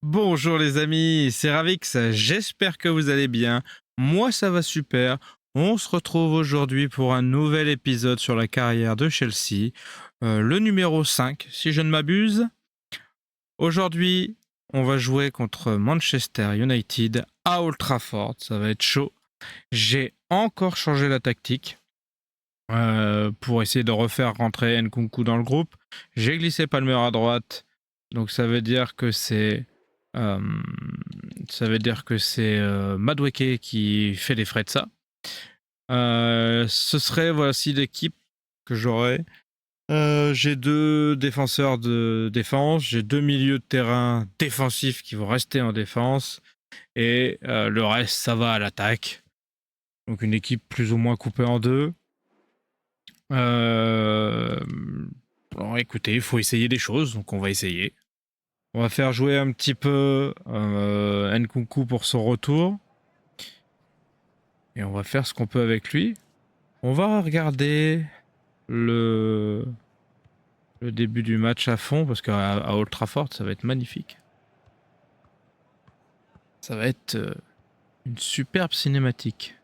Bonjour les amis, c'est Ravix, j'espère que vous allez bien. Moi ça va super. On se retrouve aujourd'hui pour un nouvel épisode sur la carrière de Chelsea, le numéro 5 si je ne m'abuse. Aujourd'hui, on va jouer contre Manchester United à Old Trafford, ça va être chaud. J'ai encore changé la tactique pour essayer de refaire rentrer Nkunku dans le groupe. J'ai glissé Palmer à droite, donc ça veut dire que c'est euh, Madueke qui fait les frais de ça. Ce serait voici l'équipe que j'aurais. J'ai deux défenseurs de défense, j'ai deux milieux de terrain défensifs qui vont rester en défense et le reste ça va à l'attaque. Donc une équipe plus ou moins coupée en deux. Bon, écoutez, il faut essayer des choses, donc on va essayer. On va faire jouer un petit peu Nkunku pour son retour. Et on va faire ce qu'on peut avec lui. On va regarder le début du match à fond, parce qu'à Old Trafford, ça va être magnifique. Ça va être une superbe cinématique.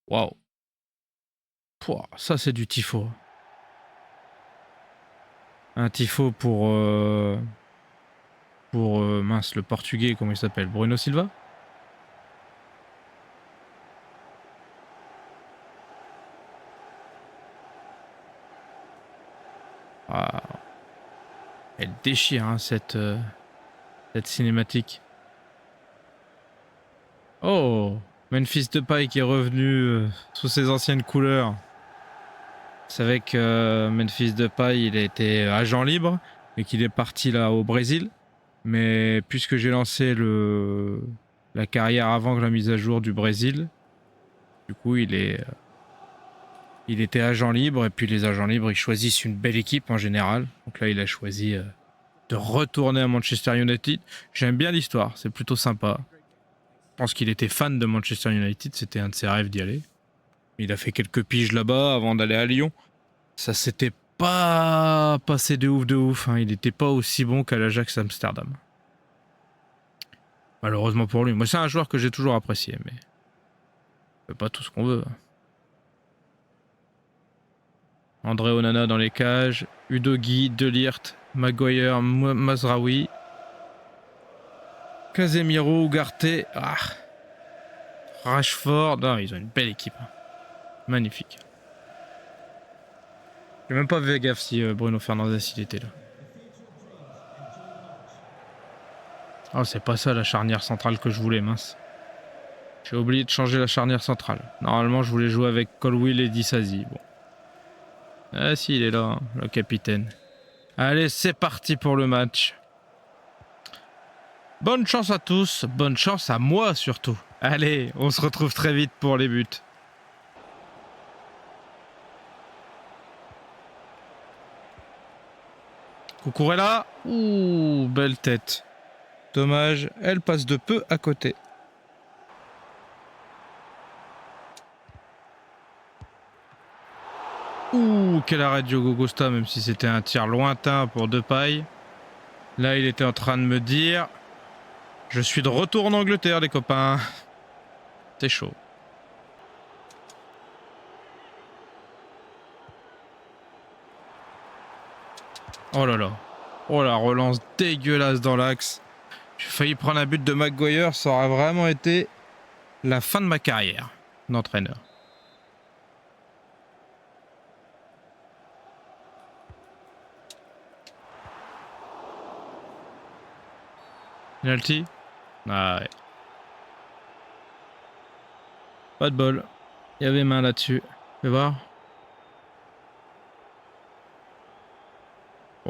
Waouh. Ça, c'est du tifo. Un tifo pour mince, le portugais, comment il s'appelle? Bruno Silva? Ah, elle déchire hein, cette cinématique. Oh, Memphis Depay qui est revenu sous ses anciennes couleurs. Vous savez que Memphis Depay, il a été agent libre et qu'il est parti là au Brésil. Mais puisque j'ai lancé la carrière avant que la mise à jour du Brésil, du coup il était agent libre et puis les agents libres ils choisissent une belle équipe en général. Donc là il a choisi de retourner à Manchester United. J'aime bien l'histoire, c'est plutôt sympa. Je pense qu'il était fan de Manchester United, c'était un de ses rêves d'y aller. Il a fait quelques piges là-bas avant d'aller à Lyon. Ça s'était pas passé de ouf, hein. Il n'était pas aussi bon qu'à l'Ajax Amsterdam. Malheureusement pour lui. Moi, c'est un joueur que j'ai toujours apprécié, mais on fait pas tout ce qu'on veut. André Onana dans les cages, Udogi, Delirte, Maguire, Mazraoui, Casemiro, Ugarte, Rashford. Non, ils ont une belle équipe. Magnifique. J'ai même pas fait gaffe si Bruno Fernandes il était là. Oh, c'est pas ça la charnière centrale que je voulais, mince. J'ai oublié de changer la charnière centrale. Normalement, je voulais jouer avec Colwill et Disasi. Bon. Ah si, il est là, hein, le capitaine. Allez, c'est parti pour le match. Bonne chance à tous, bonne chance à moi surtout. Allez, on se retrouve très vite pour les buts. Cucurella. Ouh, belle tête. Dommage, elle passe de peu à côté. Ouh, quel arrêt de Diogo Costa, même si c'était un tir lointain pour Depay. Là, il était en train de me dire... Je suis de retour en Angleterre, les copains. C'est chaud. Oh là là. Oh la relance dégueulasse dans l'axe. J'ai failli prendre un but de Maguire, ça aurait vraiment été la fin de ma carrière d'entraîneur. Penalty. Ah ouais. Pas de bol. Il y avait main là-dessus. Fais voir.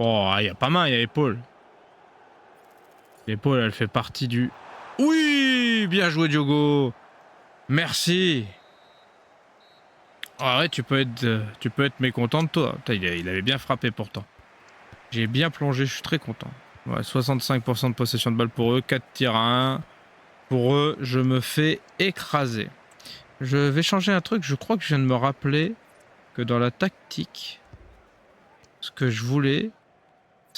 Oh, il y a pas main, il y a épaule. L'épaule, elle fait partie du... Oui, bien joué Diogo. Merci. Ah ouais, tu peux être mécontent de toi. Putain, il avait bien frappé pourtant. J'ai bien plongé, je suis très content. Ouais, 65% de possession de balle pour eux, 4 tirs à 1. Pour eux, je me fais écraser. Je vais changer un truc, je crois que je viens de me rappeler que dans la tactique, ce que je voulais,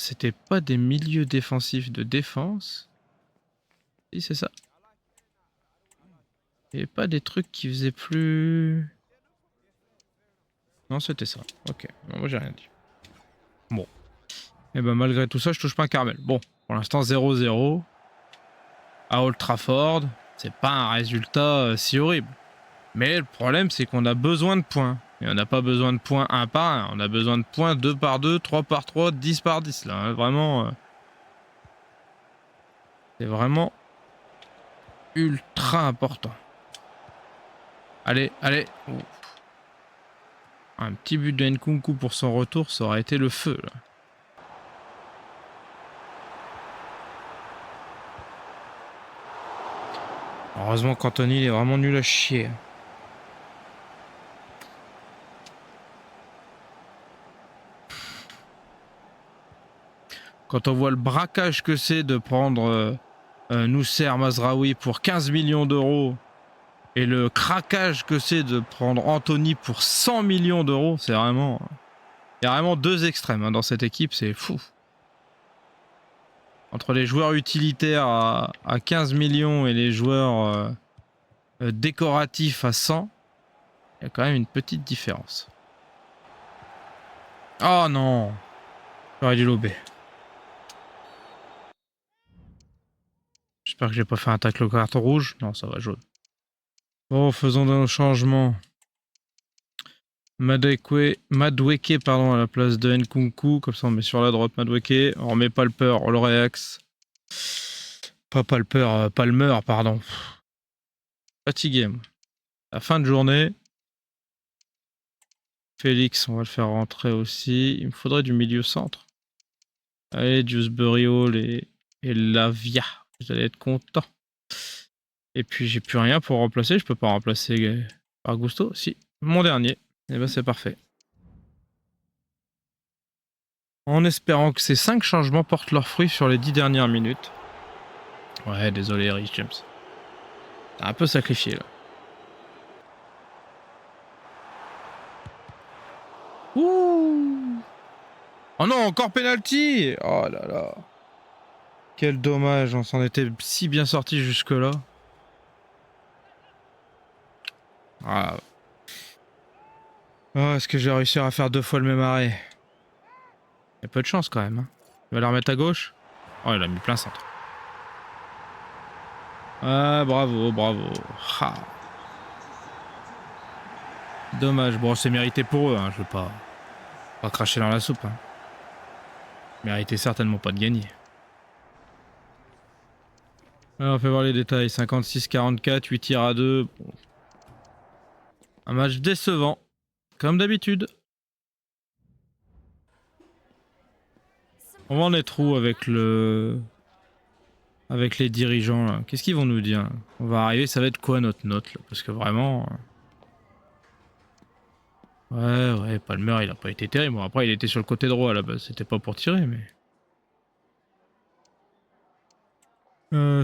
c'était pas des milieux défensifs de défense. Si, c'est ça. Et pas des trucs qui faisaient plus... Non, c'était ça. Ok, non, moi j'ai rien dit. Bon. Et ben malgré tout ça, je touche pas un Carmel. Bon, pour l'instant 0-0. À Old Trafford, c'est pas un résultat si horrible. Mais le problème, c'est qu'on a besoin de points. Et on n'a pas besoin de points 1 par 1. On a besoin de points 2 par 2, 3 par 3, 10 par 10. Là, hein. Vraiment... c'est vraiment... ultra important. Allez, allez. Ouh. Un petit but de Nkunku pour son retour, ça aurait été le feu, là. Heureusement qu'Anthony il est vraiment nul à chier. Quand on voit le braquage que c'est de prendre Noussair Mazraoui pour 15 millions d'euros et le craquage que c'est de prendre Anthony pour 100 millions d'euros, c'est vraiment... Il y a vraiment deux extrêmes hein, dans cette équipe, c'est fou. Entre les joueurs utilitaires à 15 millions et les joueurs décoratifs à 100, il y a quand même une petite différence. Oh non, j'aurais dû lober. J'espère que j'ai pas fait un tacle au carton rouge. Non, ça va, jaune. Bon, faisons un changement. Madueke pardon, à la place de Nkunku. Comme ça, on met sur la droite Madueke. On remet Palper, Oloreax. Pas Palper, Palmer, pardon. Fatigué, moi. La fin de journée. Félix, on va le faire rentrer aussi. Il me faudrait du milieu centre. Allez, Dewsbury Hall et Lavia. Vous allez être contents. Et puis, j'ai plus rien pour remplacer. Je peux pas remplacer par Gusto. Si, mon dernier. Et ben, c'est parfait. En espérant que ces 5 changements portent leurs fruits sur les 10 dernières minutes. Ouais, désolé, Rich James. T'as un peu sacrifié, là. Ouh! Oh non, encore penalty! Oh là là. Quel dommage, on s'en était si bien sorti jusque-là. Ah. Oh, est-ce que je vais réussir à faire 2 fois le même arrêt? Il y a peu de chance quand même. Hein. Il va la remettre à gauche. Oh, il a mis plein centre. Ah, bravo, bravo. Ah. Dommage. Bon, c'est mérité pour eux. Hein. Je veux pas cracher dans la soupe. Hein. Mérité certainement pas de gagner. Alors, on fait voir les détails. 56-44, 8 tirs à 2. Bon. Un match décevant. Comme d'habitude. On va en être où avec les dirigeants là? Qu'est-ce qu'ils vont nous dire? On va arriver, ça va être quoi notre note là? Parce que vraiment... Ouais, Palmer il a pas été terrible. Bon, après il était sur le côté droit à la base, c'était pas pour tirer mais...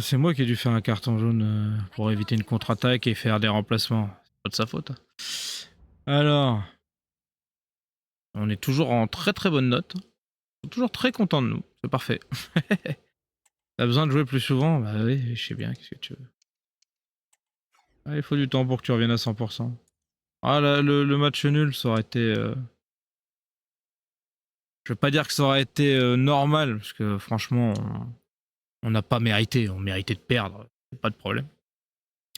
c'est moi qui ai dû faire un carton jaune pour éviter une contre-attaque et faire des remplacements. C'est pas de sa faute. Alors... On est toujours en très très bonne note. On est toujours très content de nous, c'est parfait. T'as besoin de jouer plus souvent? Bah oui, je sais bien, qu'est-ce que tu veux. Ah, il faut du temps pour que tu reviennes à 100%. Ah, le match nul, ça aurait été... Je veux pas dire que ça aurait été normal, parce que franchement, on n'a pas mérité. On méritait de perdre, pas de problème.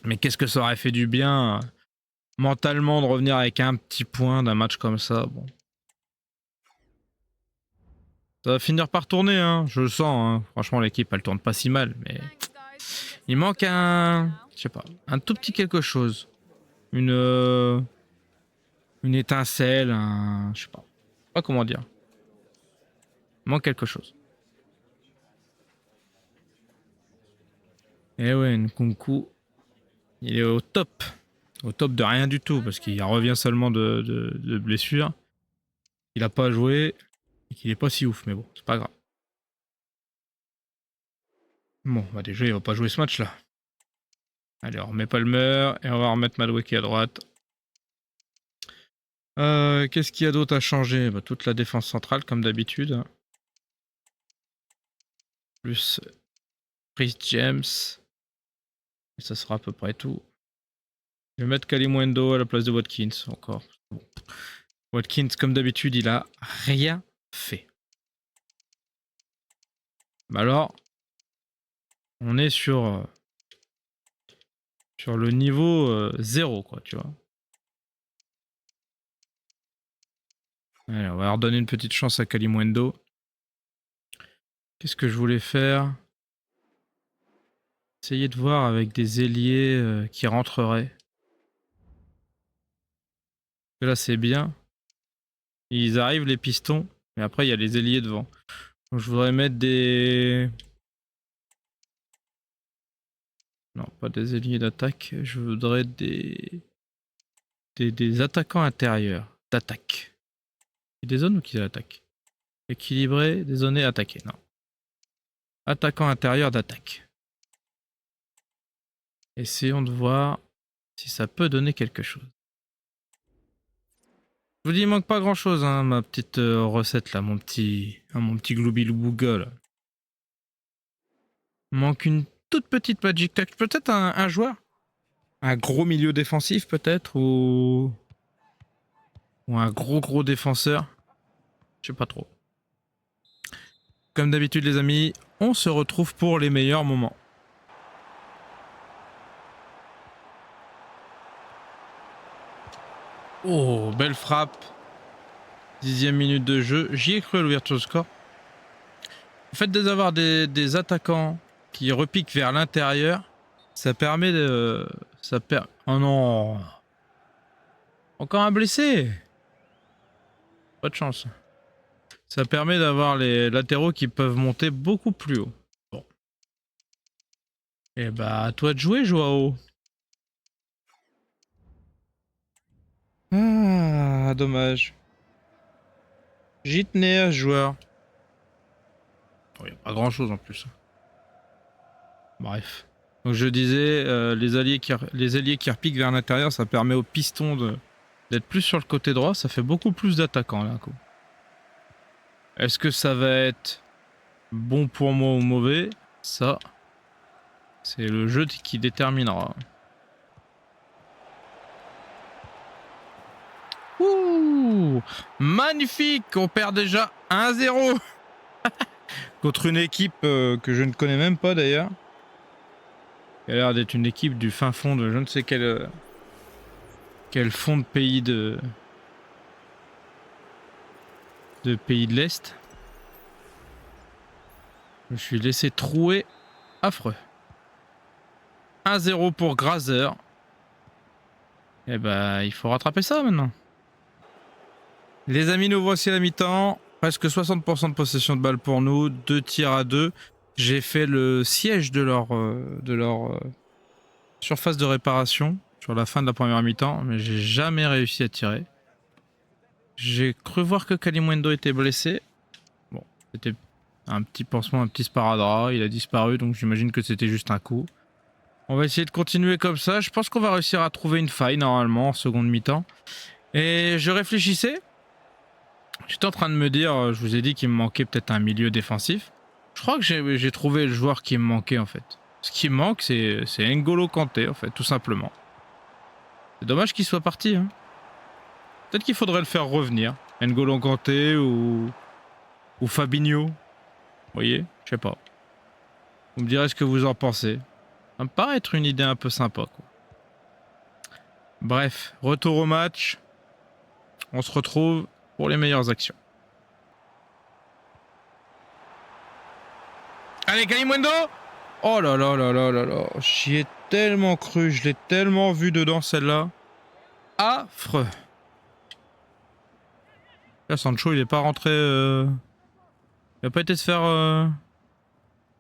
Mais qu'est-ce que ça aurait fait du bien, mentalement, de revenir avec un petit point d'un match comme ça, bon. Ça va finir par tourner, hein, je le sens. Hein. Franchement, l'équipe, elle tourne pas si mal, mais... Il manque un... Je sais pas, un tout petit quelque chose. Une étincelle, un... Je sais pas comment dire. Il manque quelque chose. Eh ouais, Nkunku, il est au top. Au top de rien du tout, parce qu'il revient seulement de blessure. Il a pas joué, et qu'il est pas si ouf, mais bon, c'est pas grave. Bon, bah déjà, il va pas jouer ce match-là. Allez, on remet Palmer, et on va remettre Madueke à droite. Qu'est-ce qu'il y a d'autre à changer? Bah, toute la défense centrale, comme d'habitude. plus Chris James. Et ça sera à peu près tout. Je vais mettre Kalimundo à la place de Watkins encore. Bon. Watkins, comme d'habitude, il a rien fait. Bah alors, on est sur le niveau 0, quoi, tu vois. Allez, on va leur donner une petite chance à Kalimundo. Qu'est-ce que je voulais faire? Essayer de voir avec des ailiers qui rentreraient. Là, c'est bien. Ils arrivent, les pistons. Mais après, il y a les ailiers devant. Donc, je voudrais mettre des... Non, pas des ailiers d'attaque. Je voudrais des attaquants intérieurs d'attaque. Des zones ou qui attaquent? Équilibré, dézoné, attaqué. Non. Attaquant intérieur d'attaque. Essayons de voir si ça peut donner quelque chose. Je vous dis, il manque pas grand chose, hein, ma petite recette là, mon petit gloubi-loubouga là. Il manque une toute petite Magic Touch. Peut-être un joueur? Un gros milieu défensif peut-être? Ou un gros défenseur? Je sais pas trop. Comme d'habitude les amis, on se retrouve pour les meilleurs moments. Oh, belle frappe. 10e minute de jeu. J'y ai cru à l'ouverture du score. Le fait d'avoir des attaquants qui repiquent vers l'intérieur, ça permet de... Oh non. Encore un blessé. Pas de chance. Ça permet d'avoir les latéraux qui peuvent monter beaucoup plus haut. Bon. Et bah, à toi de jouer, Joao. Ah, dommage. J'y tenais à ce joueur. Il n'y a pas grand chose en plus. Bref. Donc je disais, les ailiers qui repiquent vers l'intérieur, ça permet aux pistons d'être plus sur le côté droit. Ça fait beaucoup plus d'attaquants là. Est-ce que ça va être bon pour moi ou mauvais? Ça, c'est le jeu qui déterminera. Ouh, magnifique. On perd déjà 1-0 contre une équipe que je ne connais même pas d'ailleurs. Il a l'air d'être une équipe du fin fond de je ne sais quel fond de pays de pays de l'Est. Je me suis laissé trouer affreux. 1-0 pour Grazer. Et bah, il faut rattraper ça maintenant. Les amis, nous voici à la mi-temps. Presque 60% de possession de balle pour nous. 2 tirs à 2. J'ai fait le siège de leur surface de réparation sur la fin de la première mi-temps, mais j'ai jamais réussi à tirer. J'ai cru voir que Kalimundo était blessé. Bon, c'était un petit pansement, un petit sparadrap. Il a disparu, donc j'imagine que c'était juste un coup. On va essayer de continuer comme ça. Je pense qu'on va réussir à trouver une faille normalement en seconde mi-temps. Et je réfléchissais. J'étais en train de me dire, je vous ai dit qu'il me manquait peut-être un milieu défensif. Je crois que j'ai trouvé le joueur qui me manquait en fait. Ce qui me manque, c'est N'Golo Kanté en fait, tout simplement. C'est dommage qu'il soit parti. Hein. Peut-être qu'il faudrait le faire revenir. N'Golo Kanté ou Fabinho. Vous voyez, je sais pas. Vous me direz ce que vous en pensez. Ça me paraît être une idée un peu sympa, quoi. Bref, retour au match. On se retrouve pour les meilleures actions. Allez, Kalimundo! Oh là là là là là là. J'y ai tellement cru, je l'ai tellement vu dedans celle-là. Affreux. Là, Sancho, il est pas rentré... Il a pas été se faire...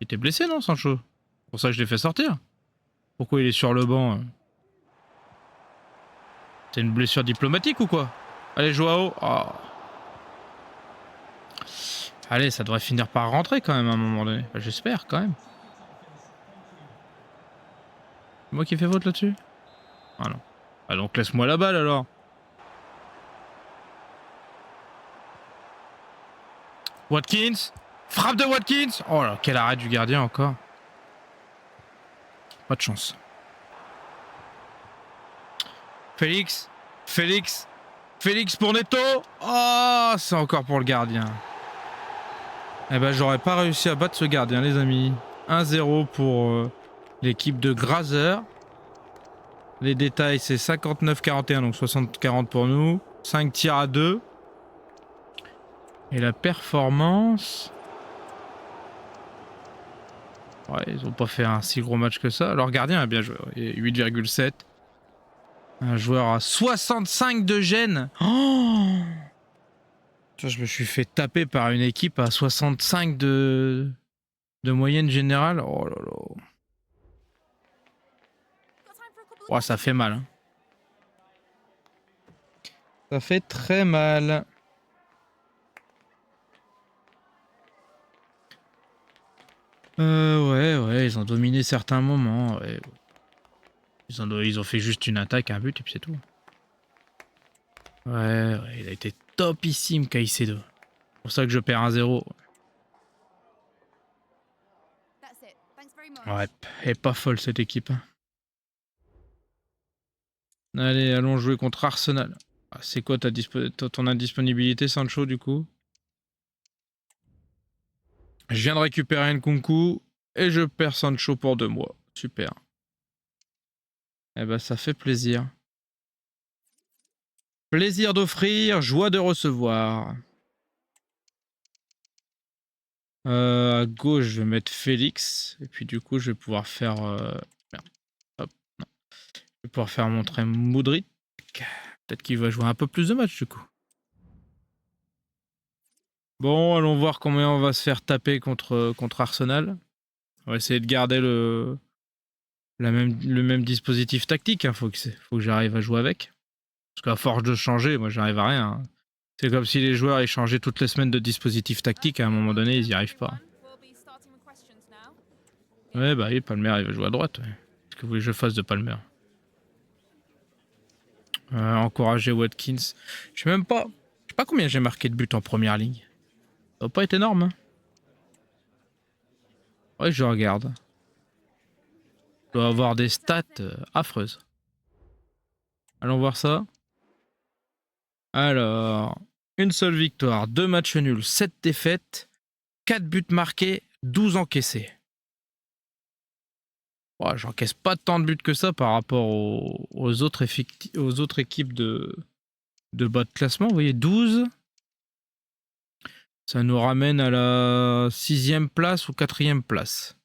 Il était blessé, non, Sancho? C'est pour ça que je l'ai fait sortir. Pourquoi il est sur le banc? C'est une blessure diplomatique ou quoi? Allez, Joao. Oh. Allez, ça devrait finir par rentrer quand même à un moment donné. Enfin, j'espère quand même. C'est moi qui ai fait faute là-dessus? Ah non. Ah donc laisse-moi la balle alors. Watkins. Frappe de Watkins. Oh là, quel arrêt du gardien encore. Pas de chance. Félix. Félix. Félix pour Neto. Oh, c'est encore pour le gardien. Eh ben, j'aurais pas réussi à battre ce gardien, les amis. 1-0 pour l'équipe de Grazer. Les détails, c'est 59-41, donc 60-40 pour nous. 5 tirs à 2. Et la performance... Ouais, ils ont pas fait un si gros match que ça. Leur gardien a bien joué. 8,7. Un joueur à 65 de gêne. Oh, je me suis fait taper par une équipe à 65 de moyenne générale. Oh là là. Oh, ça fait mal. Hein. Ça fait très mal. Ouais, ils ont dominé certains moments. Ouais. Ils ont fait juste une attaque, un but et puis c'est tout. Ouais, il a été topissime Caicedo. C'est pour ça que je perds 1-0. Ouais, elle est pas folle cette équipe. Allez, allons jouer contre Arsenal. Ah, c'est quoi ton indisponibilité, Sancho, du coup? Je viens de récupérer Nkunku et je perds Sancho pour 2 mois. Super. Eh ben, ça fait plaisir. Plaisir d'offrir, joie de recevoir. À gauche, je vais mettre Félix. Et puis du coup, je vais pouvoir faire... Merde. Hop, non. Je vais pouvoir faire montrer Modric. Peut-être qu'il va jouer un peu plus de matchs du coup. Bon, allons voir combien on va se faire taper contre Arsenal. On va essayer de garder le même dispositif tactique. Hein. Faut que j'arrive à jouer avec. Parce qu'à force de changer, moi j'arrive à rien. Hein. C'est comme si les joueurs ils changeaient toutes les semaines de dispositif tactique. À un moment donné, ils n'y arrivent pas. Ouais, bah oui, Palmer il va jouer à droite. Ouais. Qu'est-ce que vous voulez que je fasse de Palmer? Encourager Watkins. Je sais pas combien j'ai marqué de buts en première ligne. Ça va pas être énorme. Hein. Ouais, je regarde. Je dois avoir des stats affreuses. Allons voir ça. Alors, une seule victoire, 2 matchs nuls, 7 défaites, 4 buts marqués, 12 encaissés. Ouais, j'encaisse pas tant de buts que ça par rapport aux autres équipes de bas de classement. Vous voyez, 12. Ça nous ramène à la 6e place ou 4e place.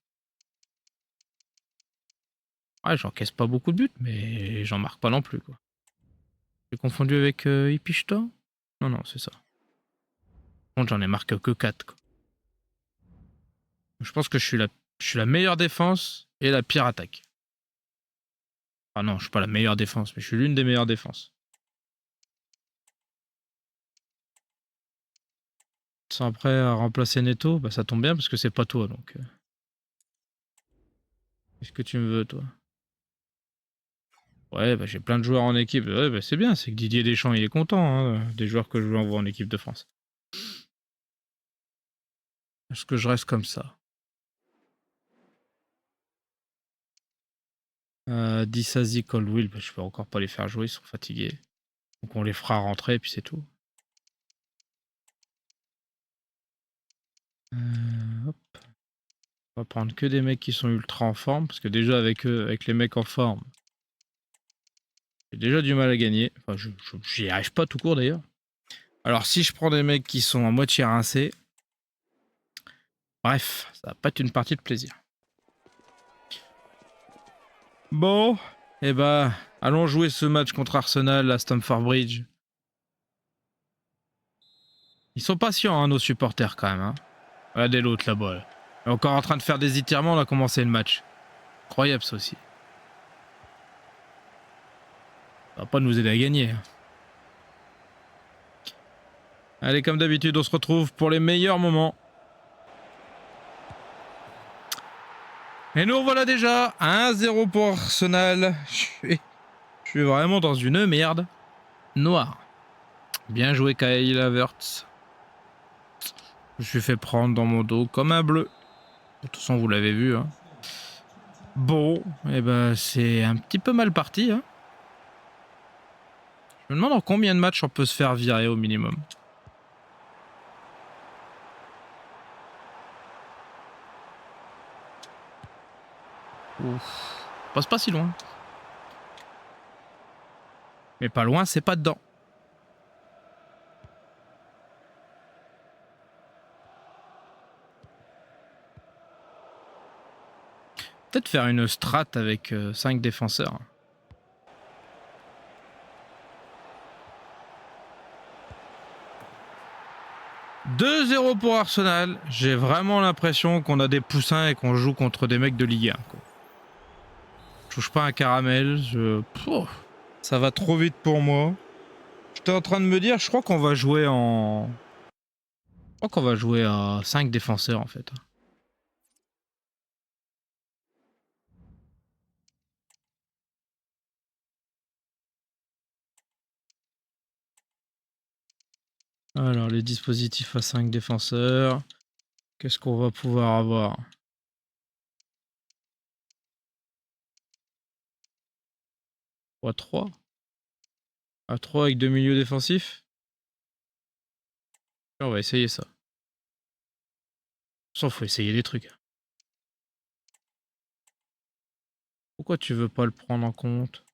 Ouais, j'encaisse pas beaucoup de buts, mais j'en marque pas non plus, quoi. J'ai confondu avec Ipishta? Non, c'est ça. Par contre, j'en ai marqué que 4, quoi. Je pense que je suis la meilleure défense et la pire attaque. Ah non, je suis pas la meilleure défense, mais je suis l'une des meilleures défenses. Sans après à remplacer Neto, bah ça tombe bien parce que c'est pas toi, donc... Qu'est-ce que tu me veux, toi? Ouais, bah j'ai plein de joueurs en équipe. Ouais, bah c'est bien, c'est que Didier Deschamps, il est content, hein, des joueurs que je lui envoie en équipe de France. Est-ce que je reste comme ça? 10 Coldwill, bah, je peux encore pas les faire jouer, ils sont fatigués. Donc on les fera rentrer et puis c'est tout. Hop. On va prendre que des mecs qui sont ultra en forme, parce que déjà avec eux, avec les mecs en forme, j'ai déjà du mal à gagner. Enfin, j'y arrive pas tout court d'ailleurs. Alors si je prends des mecs qui sont à moitié rincés, bref, ça va pas être une partie de plaisir. Bon, eh ben, allons jouer ce match contre Arsenal à Stamford Bridge. Ils sont patients, hein, nos supporters quand même. Hein. Regardez l'autre là-bas. Là. Il est encore en train de faire des étirements, on a commencé le match. Incroyable ça aussi. Ça va pas nous aider à gagner. Hein. Allez, comme d'habitude, on se retrouve pour les meilleurs moments. Et nous, voilà déjà 1-0 pour Arsenal. Je suis vraiment dans une merde noire. Bien joué, Kyle Havertz. Je me suis fait prendre dans mon dos comme un bleu. De toute façon, vous l'avez vu. Hein. Bon, et ben c'est un petit peu mal parti. Hein. Je me demande en combien de matchs on peut se faire virer au minimum. Ouf. Passe pas si loin. Mais pas loin, c'est pas dedans. Peut-être faire une strat avec 5 défenseurs. 2-0 pour Arsenal. J'ai vraiment l'impression qu'on a des poussins et qu'on joue contre des mecs de Ligue 1. Quoi. Je touche pas un caramel. Ça va trop vite pour moi. J'étais en train de me dire, je crois qu'on va jouer en... Je crois qu'on va jouer à 5 défenseurs en fait. Alors, les dispositifs à 5 défenseurs. Qu'est-ce qu'on va pouvoir avoir? À 3 À 3 avec 2 milieux défensifs? On va essayer ça. Sauf faut essayer des trucs. Pourquoi tu veux pas le prendre en compte?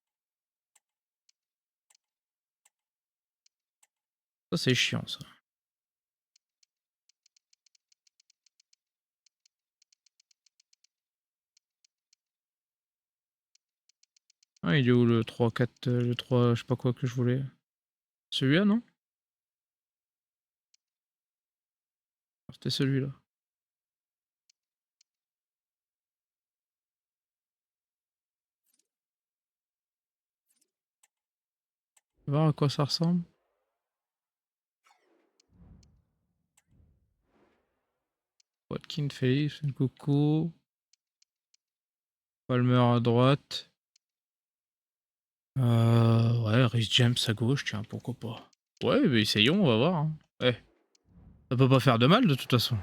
Ça c'est chiant ça. Ah il est où le 3, 4, le 3, je sais pas quoi que je voulais. Celui-là non? C'était celui-là. On va voir à quoi ça ressemble. Watkins, Félix, Coucou. Palmer à droite. Ouais, Rhys James à gauche, tiens, pourquoi pas. Ouais, mais essayons, on va voir. Hein. Ouais. Ça peut pas faire de mal de toute façon.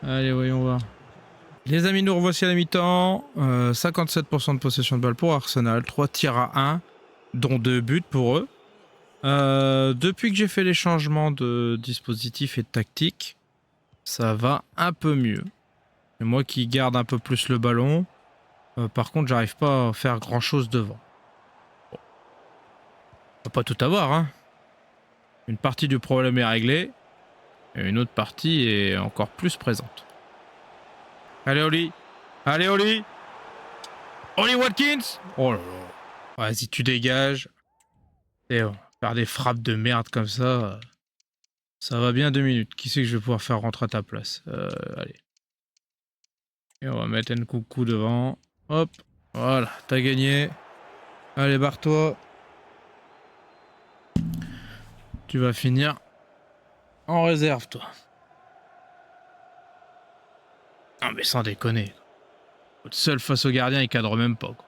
Allez, voyons voir. Les amis, nous revoici à la mi-temps. 57% de possession de balle pour Arsenal. 3 tirs à 1, dont 2 buts pour eux. Depuis que j'ai fait les changements de dispositif et de tactique, ça va un peu mieux. C'est moi qui garde un peu plus le ballon. Par contre, j'arrive pas à faire grand chose devant. Bon. On va pas tout avoir, hein. Une partie du problème est réglée. Et une autre partie est encore plus présente. Allez, Oli. Allez, Oli. Oli Watkins. Oh là là. Vas-y, tu dégages. Et faire des frappes de merde comme ça. Ça va bien 2 minutes. Qui c'est que je vais pouvoir faire rentrer à ta place? Allez. Et on va mettre un coucou devant. Hop. Voilà, t'as gagné. Allez, barre-toi. Tu vas finir en réserve, toi. Non, mais sans déconner. Seul face au gardien, il cadre même pas. Quoi.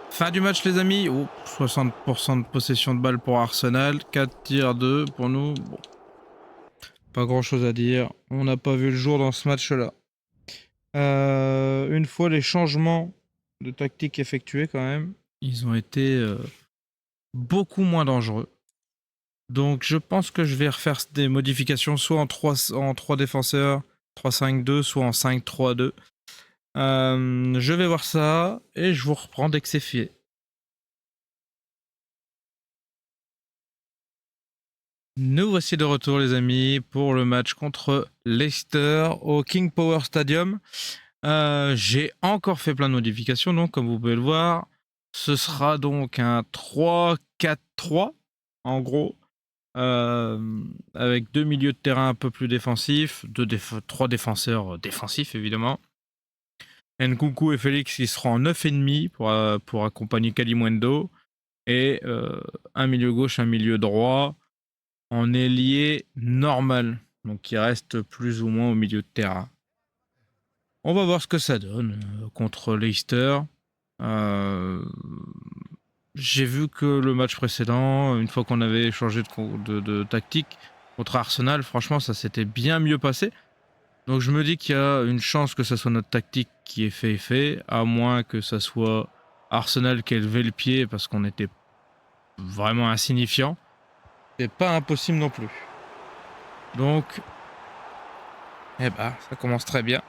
Fin du match, les amis. Oh, 60% de possession de balle pour Arsenal. 4 tirs 2 pour nous. Bon. Pas grand chose à dire. On n'a pas vu le jour dans ce match-là. Une fois les changements de tactique effectués, quand même, ils ont été beaucoup moins dangereux. Donc, je pense que je vais refaire des modifications soit en 3 défenseurs, 3-5-2, soit en 5-3-2. Je vais voir ça et je vous reprends dès que c'est fait. Nous voici de retour les amis pour le match contre Leicester au King Power Stadium. J'ai encore fait plein de modifications donc comme vous pouvez le voir. Ce sera donc un 3-4-3 en gros avec 2 milieux de terrain un peu plus défensifs, 3 défenseurs défensifs évidemment. Nkunku et Félix qui seront en 9,5 pour accompagner Kalimundo et un milieu gauche, un milieu droit en ailier normal, donc qui reste plus ou moins au milieu de terrain. On va voir ce que ça donne contre Leicester. j'ai vu que le match précédent, une fois qu'on avait changé de tactique contre Arsenal, franchement, ça s'était bien mieux passé. Donc je me dis qu'il y a une chance que ce soit notre tactique qui ait fait effet, à moins que ça soit Arsenal qui ait levé le pied parce qu'on était vraiment insignifiant. C'est pas impossible non plus. Donc, eh ben, ça commence très bien.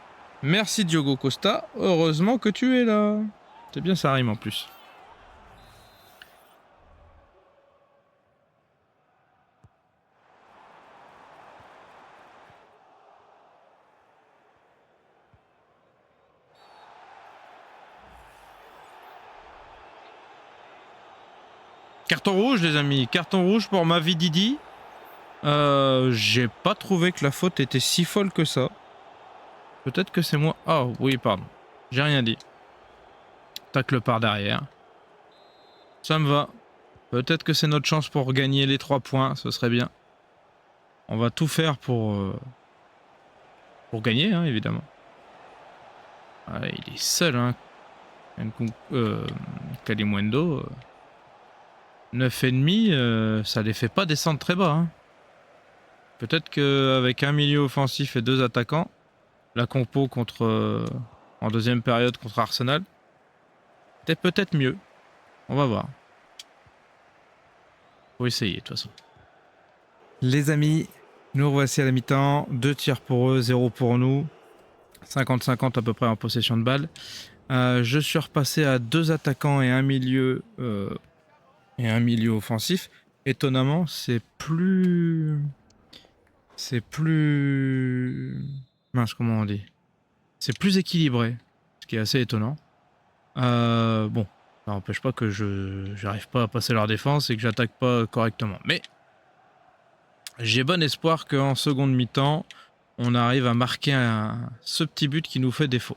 Merci Diogo Costa, heureusement que tu es là. C'est bien, ça rime en plus. Carton rouge, les amis. Carton rouge pour Mavididi. J'ai pas trouvé que la faute était si folle que ça. Peut-être que c'est moi. Oh, oui, pardon. J'ai rien dit. Tacle par derrière. Ça me va. Peut-être que c'est notre chance pour gagner les 3 points. Ce serait bien. On va tout faire pour gagner, hein, évidemment. Ah, il est seul, hein. Kalimundo. 9,5, ça les fait pas descendre très bas. Hein. Peut-être qu'avec un milieu offensif et 2 attaquants, la compo en deuxième période contre Arsenal, c'était peut-être mieux. On va voir. Faut essayer de toute façon. Les amis, nous revoici à la mi-temps. 2 tirs pour eux, 0 pour nous. 50-50 à peu près en possession de balle. Je suis repassé à 2 attaquants et un milieu offensif. Étonnamment, c'est plus... Mince, comment on dit? C'est plus équilibré, ce qui est assez étonnant. Bon, ça n'empêche pas que j'arrive pas à passer leur défense et que j'attaque pas correctement. Mais j'ai bon espoir qu'en seconde mi-temps, on arrive à marquer ce petit but qui nous fait défaut.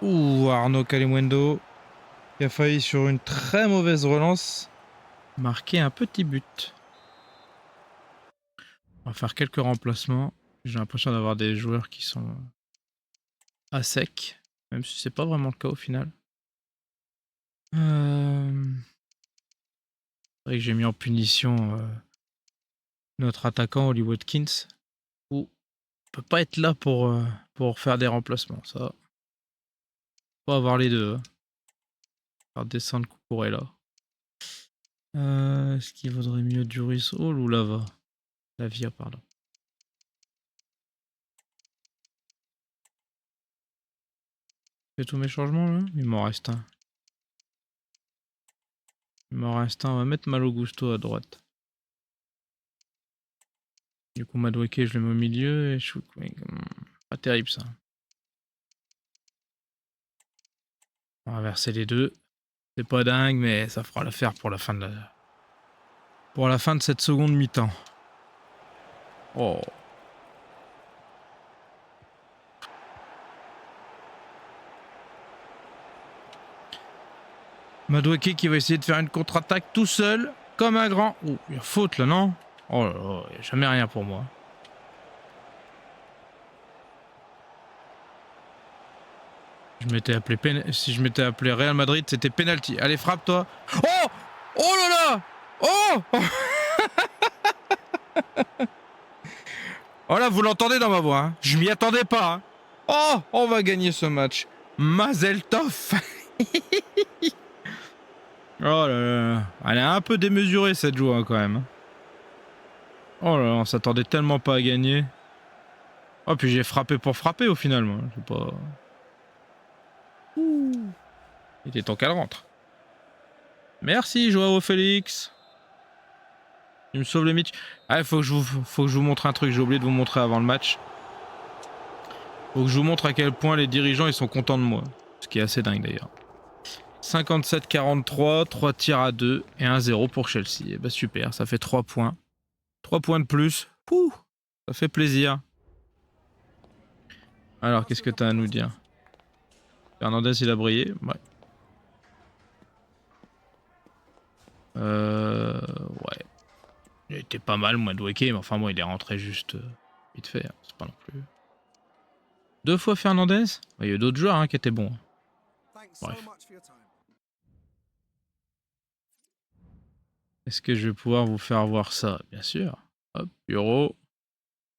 Ouh, Arnaud Kalimundo qui a failli sur une très mauvaise relance marquer un petit but. On va faire quelques remplacements. J'ai l'impression d'avoir des joueurs qui sont à sec, même si c'est pas vraiment le cas au final. C'est vrai que j'ai mis en punition notre attaquant Oli Watkins. Ou peut pas être là pour faire des remplacements. Ça, faut avoir les deux. Hein. Faire descendre Cucurella. Est-ce qu'il vaudrait mieux Duris Hall ou Lava? Lavia, pardon. Fais tous mes changements là. Il m'en reste un. On va mettre Malo Gusto à droite. Du coup, Madueke, je le mets au milieu et pas terrible ça. On va inverser les deux. C'est pas dingue, mais ça fera l'affaire pour la fin de cette seconde mi-temps. Oh. Madueke qui va essayer de faire une contre-attaque tout seul, comme un grand. Oh, il y a faute là, non? Oh là là, il n'y a jamais rien pour moi. Si je m'étais appelé Real Madrid, c'était penalty. Allez, frappe-toi. Oh! Oh là là! Oh! Oh là, vous l'entendez dans ma voix. Hein. Je m'y attendais pas. Hein. Oh! On va gagner ce match. Mazel tov! Oh là là. Elle est un peu démesurée cette joie quand même. Oh là là, on s'attendait tellement pas à gagner. Oh, puis j'ai frappé pour frapper au final, moi. J'ai pas... Ouh. Il était temps qu'elle rentre. Merci, Joao Félix. Il me sauve le match. Ah, faut que je vous montre un truc. J'ai oublié de vous montrer avant le match. Faut que je vous montre à quel point les dirigeants ils sont contents de moi. Ce qui est assez dingue d'ailleurs. 57-43, 3 tirs à 2 et 1-0 pour Chelsea. Et bah super, ça fait 3 points. 3 points de plus. Pouh, ça fait plaisir. Alors, qu'est-ce que t'as à nous dire? Fernandez, il a brillé. Ouais. Ouais. Il était pas mal, Madueke, mais enfin, bon, il est rentré juste vite fait. Hein. C'est pas non plus. 2 fois Fernandez. Il y a eu d'autres joueurs qui étaient bons. Bref. Est-ce que je vais pouvoir vous faire voir ça? Bien sûr. Hop, bureau,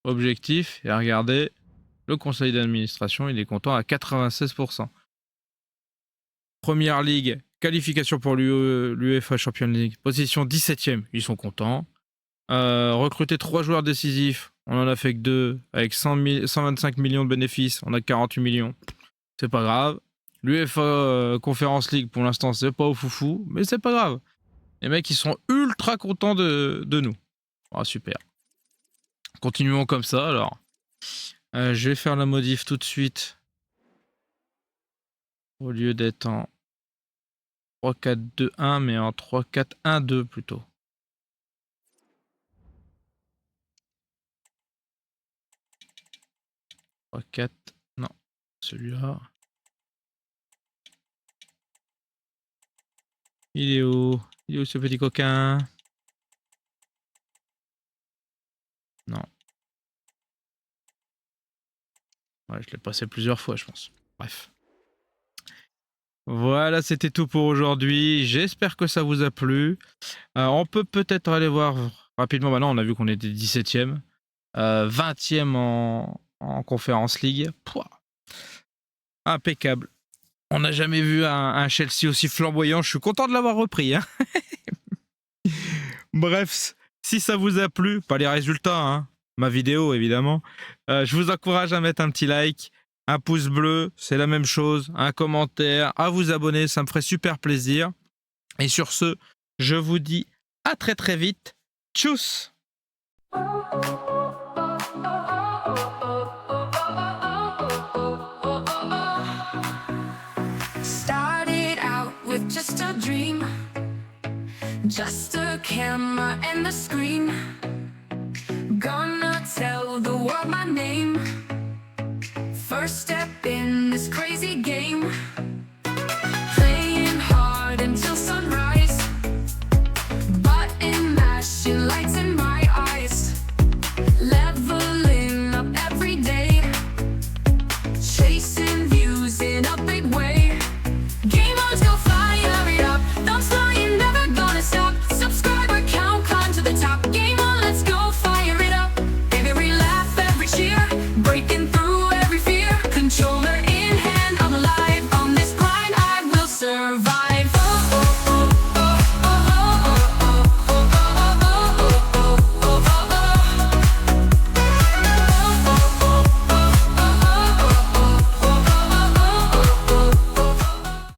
objectif, et regardez, le conseil d'administration, il est content à 96%. Première ligue, qualification pour l'UEFA Champions League, position 17ème, ils sont contents. Recruter 3 joueurs décisifs, on en a fait que 2, avec 125 millions de bénéfices, on a 48 millions. C'est pas grave. L'UEFA Conference League, pour l'instant, c'est pas au foufou, mais c'est pas grave. Les mecs, ils sont ultra contents de nous. Ah, super. Continuons comme ça, alors. Je vais faire la modif tout de suite. Au lieu d'être en 3-4-2-1, mais en 3-4-1-2 plutôt. Non, celui-là. Il est où ce petit coquin? Non. Ouais, je l'ai passé plusieurs fois, je pense. Bref. Voilà, c'était tout pour aujourd'hui. J'espère que ça vous a plu. On peut peut-être aller voir rapidement. Maintenant, on a vu qu'on était 17ème. 20ème en Conference League. Pouah. Impeccable. On n'a jamais vu un Chelsea aussi flamboyant. Je suis content de l'avoir repris. Bref, si ça vous a plu, pas les résultats, ma vidéo évidemment, je vous encourage à mettre un petit like, un pouce bleu, c'est la même chose, un commentaire, à vous abonner, ça me ferait super plaisir. Et sur ce, je vous dis à très très vite. Tchuss! Started out with just a dream, just a camera and the screen. Gonna tell the world my name. First step in this crazy game.